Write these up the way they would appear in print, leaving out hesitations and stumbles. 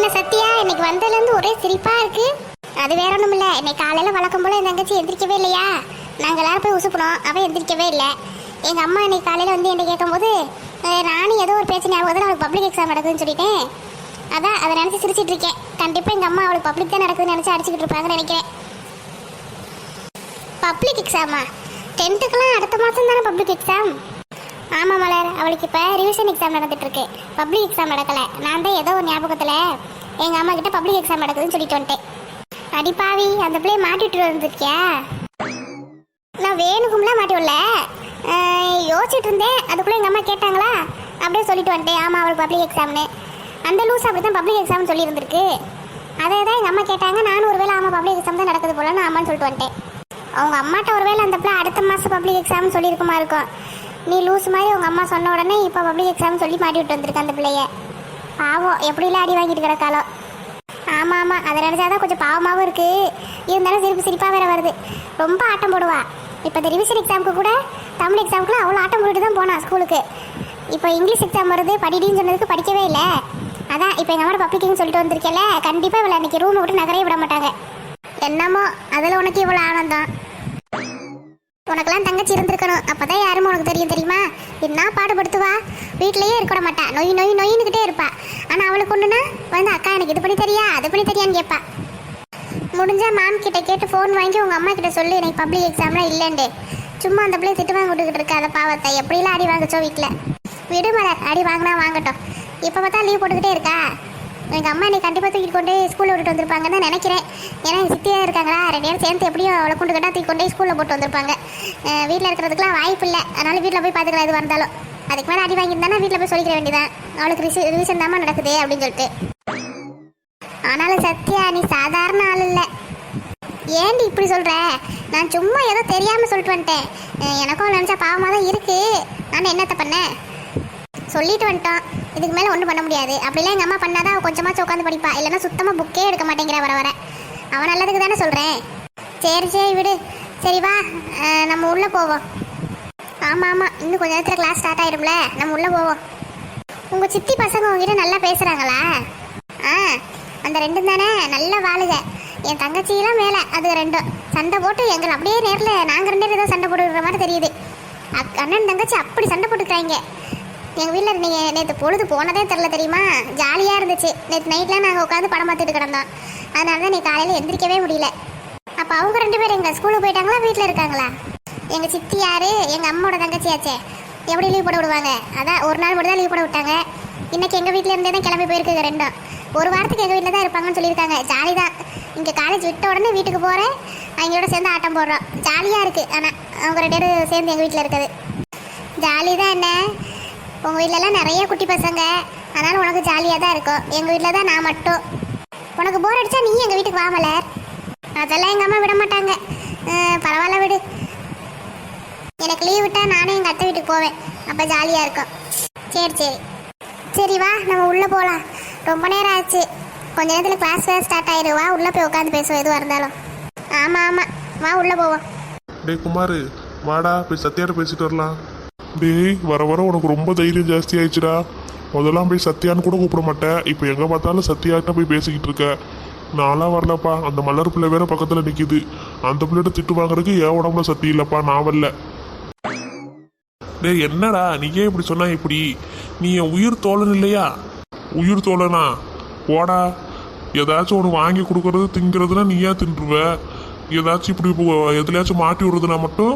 என்ன சத்யா, இன்னைக்கு வந்ததுலேருந்து ஒரே சிரிப்பா இருக்கு. அது வேற ஒன்றும் இல்லை, இன்னைக்கு காலையில் வழக்கம் போல என் தங்கச்சி எந்திரிக்கவே இல்லையா. நாங்கள் எல்லாரும் போய் உசுப்பணும், அவன் எந்திரிக்கவே இல்லை. எங்கள் அம்மா இன்னைக்கு காலையில் வந்து என்கிட்ட கேட்கும்போது நானும் ஏதோ ஒரு பேச்சு ஞாபகத்தில் அவளுக்கு பப்ளிக் எக்ஸாம் நடக்குதுன்னு சொல்லிட்டேன். அதான் அதை நினச்சி சிரிச்சிட்டு இருக்கேன். கண்டிப்பாக எங்கள் அம்மா அவளுக்கு பப்ளிக் தான் நடக்குதுன்னு நினச்சி அடிச்சுக்கிட்டு இருப்பாங்கன்னு நினைக்கிறேன். பப்ளிக் எக்ஸாமா? 10th அடுத்த மாதம் தானே பப்ளிக் எக்ஸாம்? ஆமாம் மலர், அவளுக்கு இப்போ ரிவிஷன் எக்ஸாம் நடந்துட்டு இருக்கு. பப்ளிக் எக்ஸாம் நடக்கலை. நான் தான் ஏதோ ஒரு ஞாபகத்தில் எங்கள் அம்மா கிட்ட பப்ளிக் எக்ஸாம் நடக்குதுன்னு சொல்லிட்டு வந்துட்டேன். அடிப்பாவி, அந்த பிள்ளைய மாட்டிட்டு வந்துருக்கியா? நான் வேணுக்கும்லாம் மாட்டி விடல, யோசிச்சுட்டு இருந்தேன். அதுக்குள்ளே எங்கள் அம்மா கேட்டாங்களா, அப்படியே சொல்லிட்டு வந்துட்டேன். ஆமாம், அவளுக்கு பப்ளிக் எக்ஸாம்னு. அந்த லூஸ் அப்படி தான் பப்ளிக் எக்ஸாம்னு சொல்லியிருந்திருக்கு. அதே தான் எங்கள் அம்மா கேட்டாங்க. நானும் ஒருவேளை ஆமாம் பப்ளிக் எக்ஸாம் தான் நடக்குது போல நான் ஆமான்னு சொல்லிட்டு வந்துட்டேன். அவங்க அம்மாட்ட ஒருவேளை அந்த பிள்ளை அடுத்த மாதம் பப்ளிக் எக்ஸாம்னு சொல்லியிருக்குமா இருக்கும். நீ லூஸ் மாதிரி உங்கள் அம்மா சொன்ன உடனே இப்போ பப்ளிக் எக்ஸாம் சொல்லி மாட்டி விட்டு வந்திருக்க அந்த பிள்ளைய. பாவம், எப்படிலாம் அடி வாங்கிட்டு கிடக்காலோ. ஆமாம் ஆமாம், அதை நினச்சாதான் கொஞ்சம் பாவமாகவும் இருக்குது. இருந்தாலும் சிரிப்பாக வேறு வருது. ரொம்ப ஆட்டம் போடுவா. இப்போ இந்த ரிவிஷன் எக்ஸாமுக்கு கூட தமிழ் எக்ஸாமுக்குலாம் அவ்வளோ ஆட்டம் போட்டுட்டு தான் போனான் ஸ்கூலுக்கு. இப்போ இங்கிலீஷ் எக்ஸாம் வருது படிடின்னு சொன்னதுக்கு படிக்கவே இல்லை. அதான் இப்போ எங்கள் அம்மா பப்ளிக்னு சொல்லிட்டு வந்திருக்கேன்ல, கண்டிப்பாக இவளை அன்றைக்கி ரூமை விட்டு நகரவே விட மாட்டாங்க. என்னமோ அதில் உனக்கு இவ்வளோ ஆனந்தம். உனக்கெல்லாம் தங்கச்சி இருந்திருக்கணும், அப்போ தான் யாருமே உனக்கு தெரியுமா? என்ன பாடுபடுத்துவா, வீட்டிலையே இருக்க மாட்டா, நொய் நொய் நொயின்னுக்கிட்டே இருப்பா. ஆனால் அவளுக்கு ஒன்றுனா வந்து அக்கா எனக்கு இது பண்ணி தெரியா அது பண்ணி தெரியான்னு கேட்பா. முடிஞ்சா மேம் கிட்ட கேட்டு ஃபோன் வாங்கி உங்கள் அம்மா கிட்ட சொல்லு எனக்கு பப்ளிக் எக்ஸாம்லாம் இல்லைண்டு. சும்மா அந்த பிள்ளைய திட்டு வாங்க விட்டுக்கிட்டு இருக்கா. அதை பாவத்தை எப்படிலாம் அடி வாங்கச்சோ வீட்டில். விடுமலை, அடி வாங்கினா வாங்கட்டும். இப்போ பார்த்தா லீவ் போட்டுக்கிட்டே இருக்கா. எங்கள் அம்மா என்னை கண்டிப்பாக தூக்கிட்டு கொண்டு ஸ்கூலில் விட்டுட்டு வந்திருப்பாங்கன்னு தான் நினைக்கிறேன். ஏன்னா எங்கள் சித்தியாக இருக்காங்களா, 2 பேரும் சேர்ந்து எப்படியும் அவளை கொண்டு கட்டா தூக்கி கொண்டே ஸ்கூலில் போட்டு வந்திருப்பாங்க. வீட்டில் இருக்கிறதுக்குலாம் வாய்ப்பு இல்லை. அதனால் வீட்டில் போய் பார்த்துக்கலாம் எது வந்தாலும். அதுக்கு மேலே அடி வாங்கியிருந்தானா வீட்டில் போய் சொல்லிக்கிற வேண்டியதான், அவளுக்கு ரிவிஷன் தாமா நடக்குது அப்படின்னு சொல்லிட்டு. ஆனாலும் சத்யா, நீ சாதாரண ஆள் இல்லை. ஏன்டி இப்படி சொல்கிற? நான் சும்மா ஏதோ தெரியாமல் சொல்லிட்டு வந்துட்டேன். எனக்கும் நினச்சா பாவமாக தான் இருக்குது. நான் என்னத்தை பண்ணேன்? சொல்லிட்டு வந்துட்டோம். இதுக்கு மேலே ஒன்றும் பண்ண முடியாது. அப்படிலாம் எங்கள் அம்மா பண்ணாதான் அவள் கொஞ்சமாச்சும் உட்காந்து படிப்பா. இல்லைன்னா சுத்தமாக புக்கே எடுக்க மாட்டேங்கிற வர. அவன் நல்லதுக்கு தானே சொல்கிறேன். சரி விடு. சரி வா, நம்ம உள்ளே போவோம். ஆமாம் ஆமாம், இன்னும் கொஞ்சம் நேரத்தில் கிளாஸ் ஸ்டார்ட் ஆகிடும்ல, நம்ம உள்ளே போவோம். உங்கள் சித்தி பசங்க உங்ககிட்ட நல்லா பேசுகிறாங்களா? அந்த 2 தானே நல்லா வாழுக. என் தங்கச்சியெல்லாம் மேலே, அது 2 சண்டை போட்டு எங்களை அப்படியே நேரில் நாங்கள் 2 பேரும் ஏதோ சண்டை போட்டுக்கிற மாதிரி தெரியுது. அண்ணன் தங்கச்சி அப்படி சண்டை போட்டுக்கிறாங்க. எங்கள் வீட்டில் நீங்கள் நேற்று பொழுது போனதே தெரில தெரியுமா? ஜாலியாக இருந்துச்சு. நேற்று நைட்லாம் நாங்கள் உட்காந்து படம் பார்த்துட்டு கிடந்தோம். அதனால தான் நீ காலையில் எந்திரிக்கவே முடியல. அப்போ அவங்க 2 பேரும் எங்கள் ஸ்கூலுக்கு போயிட்டாங்களா, வீட்டில் இருக்காங்களா? எங்கள் சித்தி யார்? எங்கள் அம்மாவோட தங்கச்சியாச்சே. எப்படி லீவ் போட விடுவாங்க? அதான் ஒரு நாள் மட்டும் தான் லீவ் போட விட்டாங்க. இன்றைக்கி எங்கள் வீட்டில் இருந்தே தான் கிளம்பி போயிருக்குங்க 2. ஒரு வாரத்துக்கு எங்கள் வீட்டில் தான் இருப்பாங்கன்னு சொல்லியிருக்காங்க. ஜாலி தான். இங்கே காலேஜ் விட்ட உடனே வீட்டுக்கு போகிறேன், அவங்களோட சேர்ந்து ஆட்டம் போடுறோம். ஜாலியாக இருக்குது. ஆனால் அவங்க 2 பேரும் சேர்ந்து எங்கள் வீட்டில் இருக்குது. ஜாலி தான். என்ன உங்கள் வீட்டிலலாம் நிறைய குட்டி பசங்க, அதனால் உனக்கு ஜாலியாக தான் இருக்கும். எங்கள் வீட்டில் தான் நான் மட்டும். உனக்கு போர் அடித்தா நீ எங்கள் வீட்டுக்கு வா மலர். அதெல்லாம் எங்கள் அம்மா விட மாட்டாங்க. பரவாயில்ல விடு. எனக்கு லீவ் விட்டால் நானே எங்கள் அத்தை வீட்டுக்கு போவேன். அப்போ ஜாலியாக இருக்கும். சரி வா, நம்ம உள்ளே போகலாம். ரொம்ப நேரம் ஆச்சு. கொஞ்ச நேரத்தில் கிளாஸ் ஸ்டார்ட் ஆயிடுவா. உள்ளே போய் உட்காந்து பேசுவோம் எதுவாக இருந்தாலும். ஆமாம் வா, உள்ளே போவோம். டேய் குமார், வாடா போய் சத்யாட்ட பேசிட்டு வரலாம். டேய், வர உனக்கு ரொம்ப தைரியம் ஜாஸ்தி ஆயிடுச்சுடா. முதல்லாம் போய் சத்யான்னு கூட கூப்பிட மாட்டேன். இப்போ எங்கே பார்த்தாலும் சத்யாட்ட போய் பேசிக்கிட்டு இருக்க. நான்லாம் வரலப்பா. அந்த மலர் பிள்ளை வேற பக்கத்தில் நிற்கிது. அந்த பிள்ளைகிட்ட திட்டு வாங்குறதுக்கு என் உடம்புல சக்தி இல்லைப்பா, நான் வரல. டேய் என்னடா நீயே இப்படி சொன்னா இப்படி? நீ என் உயிர் தோழன் இல்லையா? உயிர் தோழனா? போடா. ஏதாச்சும் ஒன்று வாங்கி கொடுக்கறது திங்கிறதுனா நீயா தின்றுவ. ஏதாச்சும் இப்படி எதுலையாச்சும் மாட்டி விடுறதுனா மட்டும்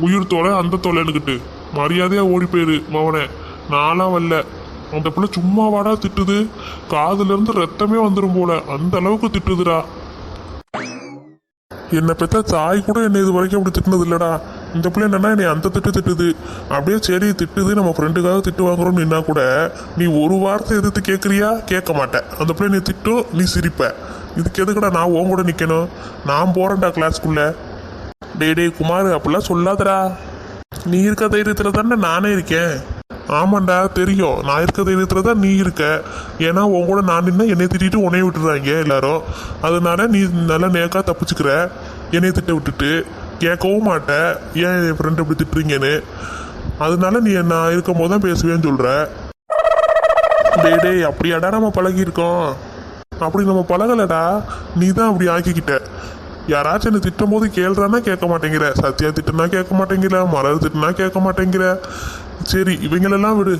உயிர் தோலை அந்த தோலைன்னுக்கிட்டு மரியாதையாக ஓடி போயிரு மவனே. நான்லாம் வரல. அந்த பிள்ளை சும்மா வாடா திட்டுது. காதுலேருந்து ரத்தமே வந்துடும் போல, அந்த அளவுக்கு திட்டுதுடா. என்னை பெற்ற தாய் கூட என்னை இது வரைக்கும் அப்படி திட்டினது இல்லைடா. இந்த பிள்ளை என்னன்னா என்னை அந்த திட்டுது. அப்படியே சரி திட்டுது, நம்ம ஃப்ரெண்டுக்காக திட்டு வாங்குறோம்னு நின்னா கூட நீ ஒரு வார்த்தை எதிர்த்து கேட்குறியா? கேட்க மாட்டேன். அந்த பிள்ளை நீ திட்டும், நீ சிரிப்ப. இதுக்கு எதுக்குடா நான் உன் கூட நிற்கணும்? நான் போகிறேன்டா கிளாஸ்க்குள்ளே. டேய் குமார், அப்படிலாம் சொல்லாதடா. நீ இருக்க தைரியத்தில் தானே நானே இருக்கேன். ஆமாண்டா தெரியும், நான் இருக்க தைரியத்தில் தான் நீ இருக்க. ஏன்னா உன் கூட நான் நின்னா என்னை திட்டிட்டு உன்னைய விட்டுறாங்க எல்லாரும். அதனால நீ நல்லா நேக்காக தப்பிச்சுக்கிற. என்னைய திட்ட விட்டுட்டு கேட்கவும் மாட்டேன் ஏன் என் ஃப்ரெண்ட் இப்படி திட்டுறீங்கன்னு. அதனால நீ நான் இருக்கும் போது தான் பேசுவேன்னு சொல்கிற. டேய் அப்படியாடா நம்ம பழகியிருக்கோம். அப்படி நம்ம பழகலடா, நீ தான் அப்படி ஆக்கிக்கிட்ட. யாராச்சும் என்ன திட்டும் போது கேள்றானா கேட்க மாட்டேங்கிற, சத்யா திட்டுனா கேட்க மாட்டேங்கிற, மலர் திட்டுனா கேட்க மாட்டேங்கிற. சரி இவங்களெல்லாம் விடு,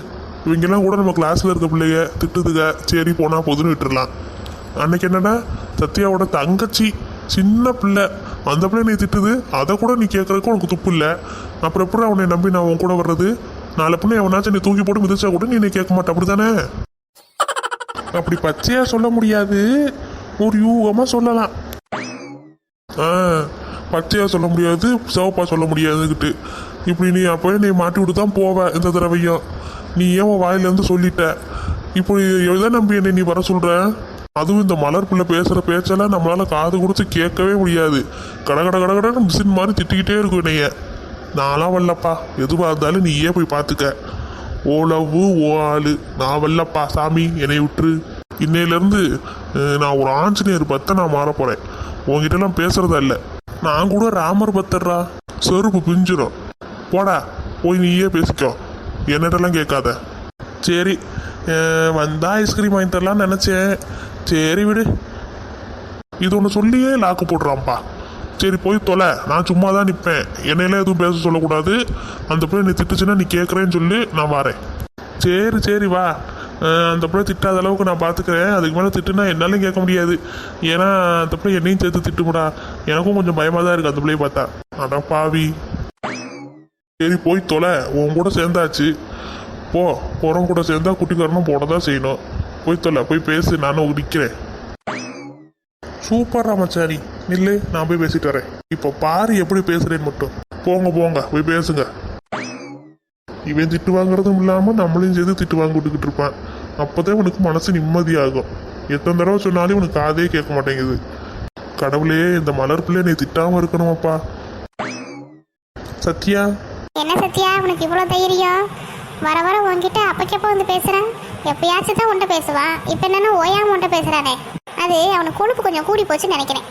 இவங்கெல்லாம் கூட நம்ம கிளாஸ்ல இருக்க பிள்ளைய திட்டுதுங்க, சரி போனா பொதுன்னு விட்டுடலாம். அன்னைக்கு என்னடா சத்யாவோட தங்கச்சி சின்ன பிள்ளை, அந்த பிள்ளை நீ திட்டுது, அதை கூட நீ கேட்கறதுக்கு உனக்கு துப்பு இல்லை. அப்புறம் எப்படி அவனை நம்பி நான் உன் கூட வர்றது? நாளை பிள்ளை அவனாச்சும் நீ தூக்கி போட்டு மிதிச்சா கூட நீ கேட்க மாட்டே, அப்படித்தானே? அப்படி பச்சையா சொல்ல முடியாது, ஒரு யூகமா சொல்லலாம். பச்சையா சொல்ல முடியாது, சிவப்பா சொல்ல முடியாதுக்கிட்டு இப்படி நீ அப்போ நீ மாட்டி விட்டு தான் போவ. இந்த தடவையும் நீ ஏன் உன் வாயிலேருந்து சொல்லிட்ட, இப்படி எதை நம்பி என்னை நீ வர சொல்ற? அதுவும் இந்த மலர் பிள்ளை பேசுகிற பேச்செல்லாம் நம்மளால காது கொடுத்து கேட்கவே முடியாது. கட கட கட கடன்னு மிஷின் மாதிரி திட்டிக்கிட்டே இருக்கும் என்னைய. நான்லாம் வரலப்பா, எதுவாக இருந்தாலும் நீயே போய் பார்த்துக்க. ஓ லவ் ஓ ஆளு, நான் வரலப்பா சாமி, என்னை விட்டுரு. இன்னையிலேருந்து நான் ஒரு ஆஞ்சநேயர் பத்தை நான் மாற போகிறேன். உங்ககிட்டலாம் பேசுறதா இல்லை. நான் கூட ராமர் பத்தர்றா, செருப்பு பிஞ்சிரும். போடா போய் நீயே பேசிக்கோ, என்னட்டெல்லாம் கேட்காத. சரி வந்தா ஐஸ்கிரீம் வாங்கி தரலான்னு நினச்சேன், சரி விடு. இது ஒன்று சொல்லியே லாக்கு போடுறான்ப்பா. சரி போய் தொலை, நான் சும்மா தான் நிற்பேன், என்னையெல்லாம் எதுவும் பேச சொல்லக்கூடாது. அந்த பிள்ளை நீ திட்டுச்சுன்னா நீ கேட்குறேன்னு சொல்லி நான் வரேன். சரி சரி வா, அந்த பிள்ளை திட்டாத அளவுக்கு நான் பார்த்துக்கிறேன். அதுக்கு மேலே திட்டுனா என்னாலும் கேட்க முடியாது. ஏன்னா அந்த பிள்ளை என்னையும் சேர்த்து திட்டுமுடா, எனக்கும் கொஞ்சம் பயமாக தான் இருக்குது அந்த பிள்ளையை பார்த்தா. அதான் பாவி. சரி போய் தொலை, உன் கூட சேர்ந்தாச்சு போ. போகிறவங்க கூட சேர்ந்தா குட்டிக்காரனும் போட தான் செய்யணும். போய் தொலை, போய் பேசு, நானும் நிற்கிறேன். சூப்பர் ராமச்சாரி, நில்லு, நான் போய் பேசிட்டு வரேன். இப்போ பாரு எப்படி பேசுறேன்னு மட்டும். போங்க போங்க போய் பேசுங்க. இவன் திட்டு வாங்குறதும் இல்லாமல் நம்மளையும் சேர்த்து திட்டு வாங்கி விட்டுக்கிட்டு இருப்பான். அப்போதான் உனக்கு மனசு நிம்மதியாகும். எத்தனை தடவை சொன்னாலும் உனக்கு காதே கேட்க மாட்டேங்குது. கடவுளே, இந்த மலர் பிள்ளை நீ திட்டாமல் இருக்கணுமாப்பா. சத்யா. என்ன சத்யா உனக்கு இவ்வளோ தைரியம்? வர வர உன்கிட்ட அப்பக்கப்போ வந்து பேசுகிறேன். எப்பயாச்சும் தான் உன்ட்ட பேசுவான், இப்போ என்னென்னா ஓயாமல் உன்ட்ட பேசுகிறானே. அது அவனுக்கு கொழுப்பு கொஞ்சம் கூடி போச்சுன்னு நினைக்கிறேன்.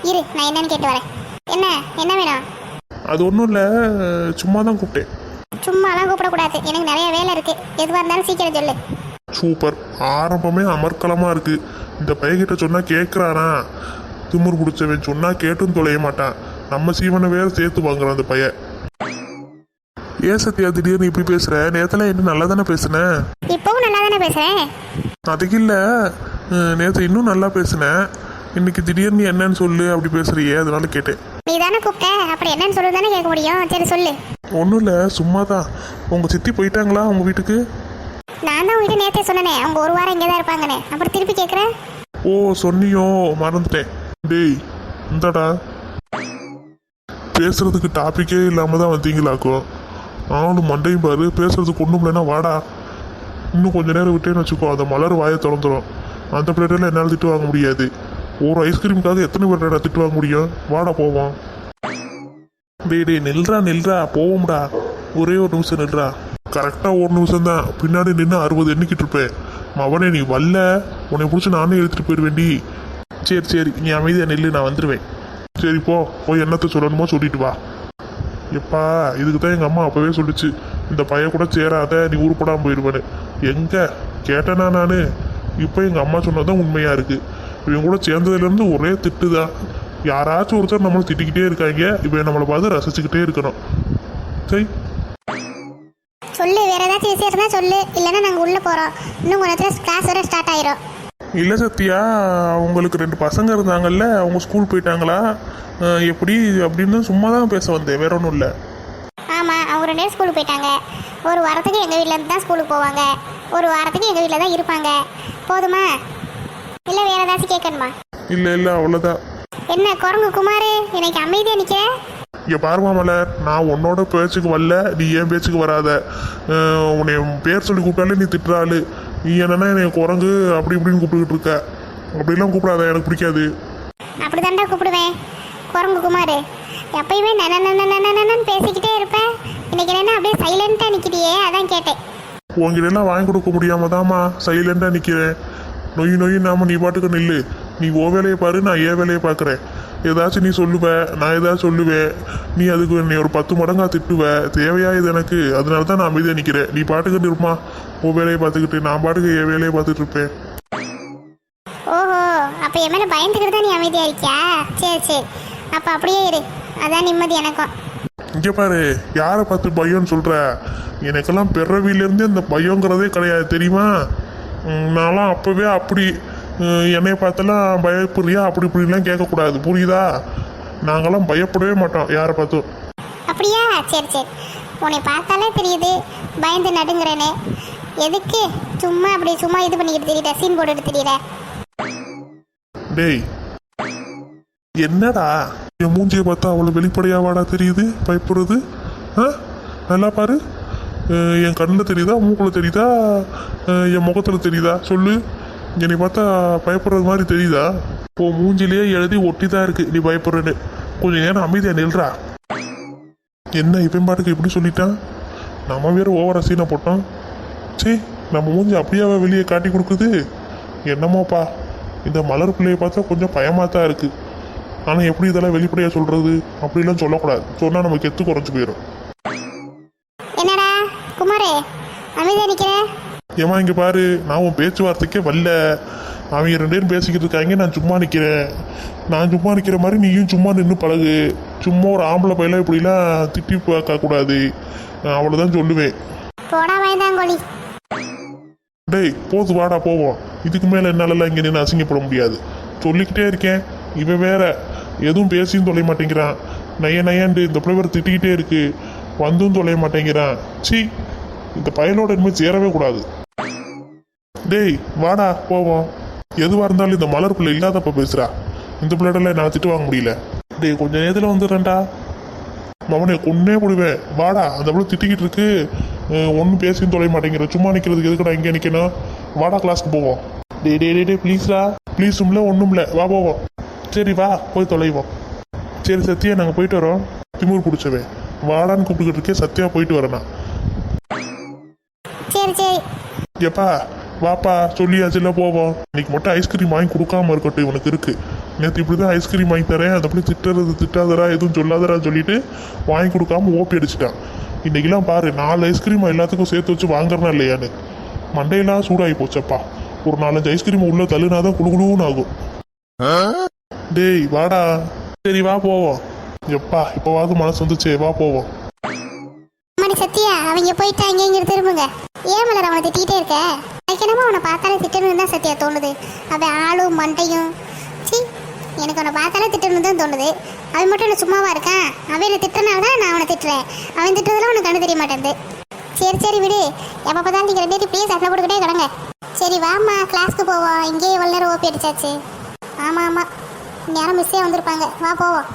இரு நான் என்னன்னு கேட்டு வரேன். என்ன என்ன வேணும்? அது ஒன்றும் இல்லை, சும்மா தான் கூப்பிட்டேன். சும்மாலாம் கூப்பிடக்கூடாது, எனக்கு நிறைய வேலை இருக்குது. எதுவாக இருந்தாலும் சீக்கிரம் சொல்லு. சூப்பர், ஆரம்பமே அமர்க்கலமாக இருக்குது. இந்த பையன்கிட்ட சொன்னால் கேட்குறானா? திமுர் பிடிச்சவன் சொன்னால் கேட்டும் தொலைய மாட்டான். நம்ம சீவனை வேற சேர்த்து வாங்குறான் அந்த பையன். ஏன் சத்யா திடீர்னு இப்படி பேசுற? நேத்துல என்ன நல்லா தானே பேசுனேன். இப்பவும் நல்லா தானே பேசுறேன். அதுக்கு இல்ல, நேற்று இன்னும் நல்லா பேசுனேன். இன்னைக்கு திடீர்னு என்னன்னு சொல்லு அப்படி பேசுறியே, அதனால கேட்டேன். நீ தானே கூப்பிட்ட, அப்புறம் என்னன்னு சொல்லு தானே கேட்க முடியும். சரி சொல்லு. ஒன்றும் இல்லை, சும்மா தான். உங்க சித்தி போயிட்டாங்களா உங்க வீட்டுக்கு? நான் தான் உங்ககிட்ட நேற்றே சொன்னேனே, அவங்க ஒரு வாரம் இங்கே தான் இருப்பாங்கன்னு. அப்புறம் திருப்பி கேட்குறேன். ஓ சொன்னியோ, மறந்துட்டேன். டேய் இந்தடா, பேசுறதுக்கு டாபிக்கே இல்லாம தான் வந்தீங்களாக்கும். ஆனும் மண்டையும் பாரு, பேசுறதுக்கு ஒன்றும் இல்லைன்னா வாடா. இன்னும் கொஞ்ச நேரம் விட்டேன்னு வச்சுக்கோ, அந்த மலர் வாயை திறந்துடும். அந்த பிளேட்டெல்லாம் என்னால் திட்டு வாங்க முடியாது. ஒரு ஐஸ்கிரீமுக்காக எத்தனை பேர்டா திட்டு வாங்க முடியும்? வாடா போவோம். டேய் டேய் நில்றா நில்றா, போவோம்டா. ஒரே ஒரு நிமிஷம் நில்றா. கரெக்டாக ஒரு நிமிஷம் தான். பின்னாடி நின்று 60 எண்ணிக்கிட்டு இருப்பேன். மவனே நீ வரல, உன்னை பிடிச்சி நானே எடுத்துகிட்டு போயிடுவேண்டி. சரி சரி நீ அமைதியாக நில்லு, நான் வந்துடுவேன். சரி போ, போய் என்னத்தை சொல்லணுமோ சொல்லிட்டு வா. எப்பா இதுக்கு தான் எங்கள் அம்மா அப்போவே சொல்லிச்சு, இந்த பையன் கூட சேராத, நீ உருப்படாமல் போயிடுவேன்னு. எங்கே கேட்டேனா நான்? இப்போ எங்கள் அம்மா சொன்னதான் உண்மையாக இருக்குது. இவங்க கூட சேர்ந்ததுலேருந்து ஒரே திட்டு தான். யாராச்சும் ஒருத்தர் நம்மளை திட்டிக்கிட்டே இருக்காங்க, இப்போ நம்மளை பார்த்து ரசிச்சுக்கிட்டே இருக்கணும். சரி சொல்லு, வேற ஏதாச்சும் விஷயம் இருந்தா சொல்லு, இல்லைன்னா நாங்கள் உள்ளே போகிறோம். இன்னும் கொஞ்ச நேரத்தில் கிளாஸ் வர ஸ்டார்ட் ஆயிரும். இல்லை சத்யா, அவங்களுக்கு 2 பசங்க இருந்தாங்கல்ல, அவங்க ஸ்கூல் போயிட்டாங்களா எப்படி அப்படின்னு சும்மா தான் பேச வந்தேன், வேற ஒன்றும் இல்லை. ஆமாம், அவங்க 2 பேரும் ஸ்கூலுக்கு போயிட்டாங்க. ஒரு வாரத்துக்கு எங்கள் வீட்டிலேருந்து தான் ஸ்கூலுக்கு போவாங்க, ஒரு வாரத்துக்கு எங்கள் வீட்டில் தான் இருப்பாங்க. போதுமா இல்லை வேற ஏதாச்சும் கேட்கணுமா? இல்லை இல்லை அவ்வளோதான். என்ன குரங்கு குமார், இன்னைக்கு அமைதியாக நிற்க? இங்கே பாருமா மலர், நான் உன்னோட பேச்சுக்கு வரல, நீ ஏன் பேச்சுக்கு வராத. உன்னை பேர் சொல்லி கூப்பிட்டாலே நீ திட்டுறாள். நீ என்னன்னா என்னை குரங்கு அப்படி இப்படின்னு கூப்பிட்டுக்கிட்டு இருக்க. அப்படிலாம் கூப்பிடாத, எனக்கு பிடிக்காது. அப்படி தாண்டா கூப்பிடுவேன், குரங்கு குமார். எப்பயுமே நன்னு பேசிக்கிட்டே இருப்பேன். இன்னைக்கு என்ன அப்படியே சைலண்டாக நிற்கிறியே, அதான் கேட்டேன். உங்ககிட்டலாம் வாங்கி கொடுக்க முடியாம தாம்மா சைலண்டாக நிற்கிறேன். நொய் நொய் நாம நீ பாட்டுக்கு நில்லு. நீ ஓ வேலையை பாரு, நான் ஏன் வேலையை பார்க்குறேன். ஏதாச்சும் நீ சொல்லுவ, நான் ஏதாச்சும் சொல்லுவேன். நீ அதுக்கு என்னை ஒரு 10 மடங்கா திட்டுவ. தேவையா இது எனக்கு? அதனால தான் நான் அமைதியாக நிற்கிறேன். நீ பாட்டுக்கிட்டு இருப்பா, ஓ வேலையை பார்த்துக்கிட்டு, நான் பாட்டுக்கு என் வேலையை பார்த்துட்டு இருப்பேன். ஓஹோ, அப்போ என் மேலே பயந்துக்கிட்டு தான் நீ அமைதியாக இருக்கியா? சரி சரி, அப்போ அப்படியே இரு, அதான் நிம்மதி எனக்கும். இங்கே பாரு, யாரை பார்த்து பயம்னு சொல்கிற? எனக்கெல்லாம் பிறவிலேருந்தே அந்த பயங்கிறதே கிடையாது தெரியுமா? நான்லாம் அப்போவே அப்படி என்னை பார்த்தெல்லாம் பயப்படுறியா அப்படி இப்படிலாம் கேட்கக்கூடாது, புரியுதா? நாங்களாம் பயப்படவே மாட்டோம் யாரை பார்த்தும். அப்படியா? சரி சரி, உன்னை பார்த்தாலே தெரியுது பயந்து நடுங்கிறேன்னு. எதுக்கு சும்மா அப்படி சும்மா இது பண்ணிக்கிட்டு தெரியல, சீன் போட்டுட்டு தெரியல. டேய் என்னடா என் மூஞ்சியை பார்த்தா அவ்வளோ வெளிப்படையாவாடா தெரியுது பயப்படுறது? ஆ நல்லா பாரு, என் கண்ணில் தெரியுதா, மூக்கில் தெரியுதா, என் முகத்தில் தெரியுதா? சொல்லு, என்னை பார்த்தா பயப்படுறது மாதிரி தெரியுதா? இப்போ மூஞ்சிலேயே எழுதி ஒட்டி தான் இருக்கு நீ பயப்படுறேன்னு. கொஞ்சம் நேரம் அமைதியாக நில்றா. என்ன இவன் பாட்டுக்கு இப்படி சொல்லிட்டான்? நம்ம வேற ஓவரா சீனை போட்டோம். சே, நம்ம மூஞ்சி அப்படியே வெளியே காட்டி கொடுக்குது. என்னமோப்பா, இந்த மலர் பிள்ளையை பார்த்தா கொஞ்சம் பயமாக தான் இருக்கு. ஆனால் எப்படி இதெல்லாம் வெளிப்படையாக சொல்றது? அப்படிலாம் சொல்லக்கூடாது, சொன்னால் நமக்கு எத்து குறைஞ்சி போயிடும். என்னடா குமாரே அமைதியா நிக்கிற? ஏமா இங்கே பாரு, நான் உன் பேச்சுவார்த்தைக்கே வரல. அவங்க ரெண்டு பேரும் பேசிக்கிட்டு இருக்காங்க, நான் சும்மா நிற்கிறேன். நான் சும்மா நிற்கிற மாதிரி நீயும் சும்மா நின்று பழகு. சும்மா ஒரு ஆம்பளை பையெல்லாம் இப்படிலாம் திட்டி பார்க்கக்கூடாது, அவ்வளோதான் சொல்லுவேன். போடா வயதாங்கோழி. டேய் போது வாடா போவோம். இதுக்கு மேலே என்னாலலாம் இங்கே நின்று அசிங்கப்பட முடியாது. சொல்லிக்கிட்டே இருக்கேன், இவன் வேற எதுவும் பேசியும் தொலைய மாட்டேங்கிறான். நையாண்டு இந்த பிள்ளைவர் திட்டிக்கிட்டே இருக்கு, வந்தும் தொலைய மாட்டேங்கிறான். சி, இந்த பயலோட இனிமேல் சேரவே கூடாது. டேய் வாடா போவோம். எதுவாக இருந்தாலும் இந்த மலர் பிள்ளை இல்லாதப்ப பேசுகிறா. இந்த பிள்ளைடல நான் திட்டு வாங்க முடியல. டேய் கொஞ்சம் நேரத்தில் வந்துடுறேன்டா. மவனை கொன்னே போடுவேன். வாடா, அந்த பிள்ளை திட்டிக்கிட்டு இருக்கு, ஒன்றும் பேசியும் தொலைய மாட்டேங்கிற. சும்மா நிற்கிறதுக்கு எதுக்குடா இங்கே நிற்கணும்? வாடா கிளாஸ்க்கு போவோம். டே ப்ளீஸ்டா, ப்ளீஸும்ல ஒன்றும் இல்லை, வா போவோம். சரி வா போய் தொலைவோம். சரி சத்யா, நாங்கள் போயிட்டு வரோம். திமுர் பிடிச்சவே வாடான்னு கூப்பிட்டுக்கிட்டு இருக்கே. சத்யா போயிட்டு வரேண்ணா. சரி சரி. எப்பா வாப்பா, சொல்லியாச்சுல போவோம். இன்னைக்கு மட்டும் ஐஸ்கிரீம் வாங்கி கொடுக்காம இருக்கட்டும், இவனுக்கு இருக்கு. நேற்று இப்படி தான் ஐஸ்கிரீம் வாங்கி தரேன், அந்த அப்படி திட்டாதரா எதுவும் சொல்லாதரா சொல்லிட்டு வாங்கி கொடுக்காம ஓப்பி அடிச்சிட்டான். இன்னைக்கெல்லாம் பாரு, 4 ஐஸ்கிரீம் எல்லாத்துக்கும் சேர்த்து வச்சு வாங்குறனா இல்லையான்னு மண்டையெல்லாம் சூடாகி போச்சப்பா. ஒரு 4-5 ஐஸ்கிரீம் உள்ள தள்ளுனாதான் குழுகுழுன்னு ஆகும். டேய் வாடா. சரி வா போவோம். எப்பா இப்போவாது மனசு வந்துச்சே, வா போவோம். மணி சத்யா, அவங்க போயிட்டாங்க, இங்க திரும்புங்க. ஏன் மலர் அவனை திட்டிகிட்டே இருக்க? எனக்கு என்னமோ அவனை பார்த்தாலே திட்டணும்னு தான் சத்யா தோணுது. அவன் ஆளும் மண்டையும், சி, எனக்கு அவனை பார்த்தாலே திட்டணும்னு தான் தோணுது. அவன் மட்டும் என்ன சும்மாவா இருக்கான்? அவன் என்ன திட்டனால தான் நான் அவனை திட்டுறேன். அவன் திட்டுறதுலாம் உனக்கு கண்ணு தெரிய மாட்டேங்குது. சரி சரி விடு, எப்போ பார்த்தாலும் நீங்கள் 2 பேரும் இப்படியே சட்டை போட்டுக்கிட்டே கிடங்க. சரி வாம்மா கிளாஸ்க்கு போவோம். இங்கேயே எவ்வளோ நேரம் ஓப்பி அடிச்சாச்சு. ஆமாம் ஆமாம், நேரம் மிஸ்ஸே வந்திருப்பாங்க, வா போவோம்.